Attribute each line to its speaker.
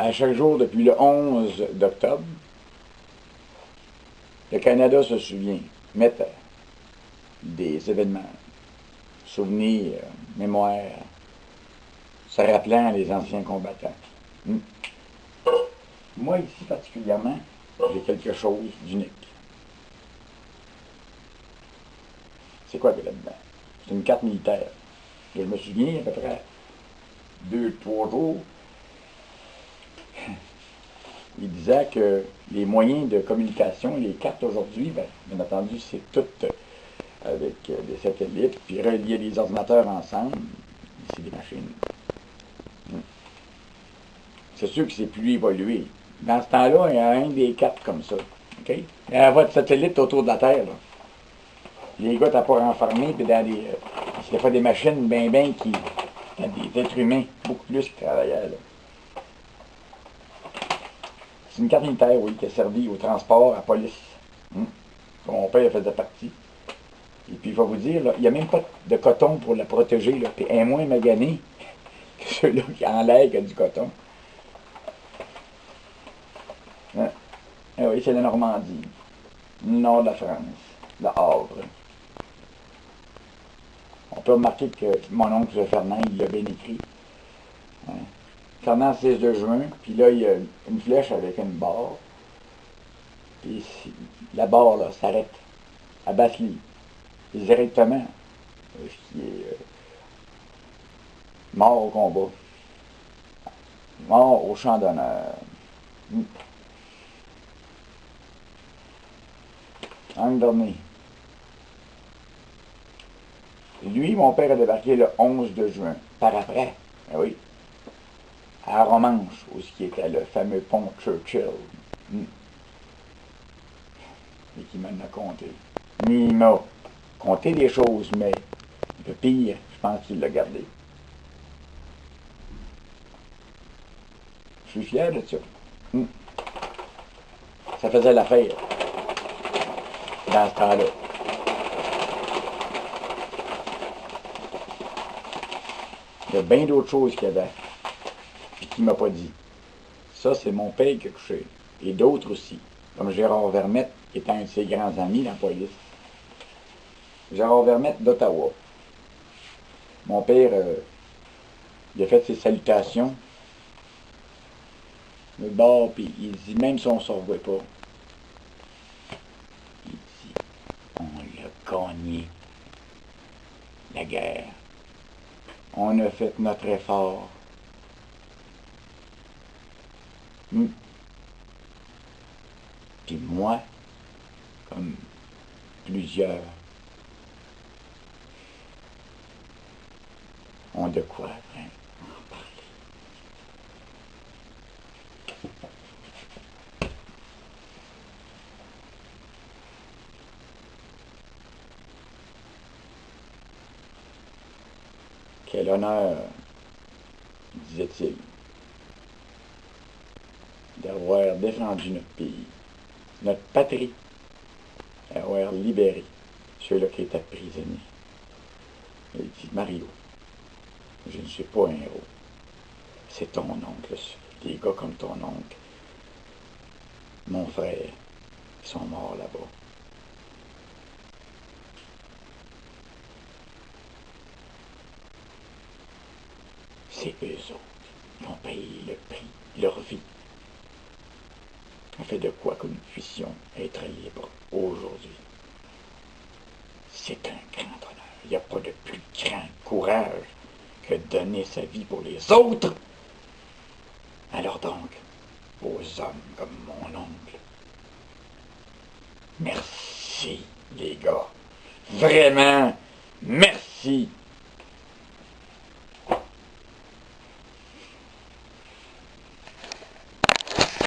Speaker 1: À chaque jour depuis le 11 d'octobre, le Canada se souvient, mettre des événements, souvenirs, mémoires, se rappelant les anciens combattants. Moi, ici particulièrement, j'ai quelque chose d'unique. C'est quoi qu'il y a là-dedans? C'est une carte militaire. Je me souviens, à peu près 2-3 jours, il disait que les moyens de communication, les cartes aujourd'hui, bien entendu, c'est tout avec des satellites, puis relier les ordinateurs ensemble, c'est des machines. C'est sûr que c'est plus évolué. Dans ce temps-là, il y a un des cartes comme ça. Okay? Il y a votre satellite autour de la Terre. Là. Les gars t'as pas renfermé, puis dans des. C'était pas des machines bien qui. Des êtres humains, beaucoup plus qui travaillaient là. C'est une carte militaire, oui, qui a servi au transport, à la police. Mon père faisait partie. Et puis, il va vous dire, là, il n'y a même pas de coton pour la protéger, là, puis elle est moins maganée que ceux-là qui enlèguent du coton. Hein? Ah oui, c'est la Normandie, le nord de la France, le Havre. On peut remarquer que mon oncle Fernand, il l'a bien écrit. Hein? Fernand, 16 de juin, puis là, il y a une flèche avec une barre. Puis la barre, là, s'arrête à Basse-Lie. Directement. Ce qui est mort au combat. Mort au champ d'honneur. L'an dernier. Lui, mon père a débarqué le 11 de juin, par après, oui, à Romanche, où ce qui était le fameux pont Churchill. Et qui m'en a compté. Il m'a conté des choses, mais le pire, je pense qu'il l'a gardé. Je suis fier de ça. Ça faisait l'affaire dans ce temps-là. Il y a bien d'autres choses qu'il y avait, puis qu'il ne m'a pas dit. Ça, c'est mon père qui a couché. Et d'autres aussi, comme Gérard Vermette, qui était un de ses grands amis dans la police. Gérard Vermette d'Ottawa. Mon père, il a fait ses salutations. Le bord, puis il dit, même si on ne se revoit pas, il dit, on l'a gagné, la guerre. On a fait notre effort. Puis moi, comme plusieurs, ont de quoi en parler. Quel honneur, disait-il, d'avoir défendu notre pays, notre patrie, d'avoir libéré ceux-là qui étaient prisonniers. Il dit, Mario, je ne suis pas un héros. C'est ton oncle, des gars comme ton oncle. Mon frère, ils sont morts là-bas. C'est eux autres qui ont payé le prix, leur vie. On fait de quoi que nous puissions être libres aujourd'hui. C'est un grand honneur. Il n'y a pas de plus grand courage que de donner sa vie pour les autres. Alors donc, aux hommes comme mon oncle, merci les gars. Vraiment, merci.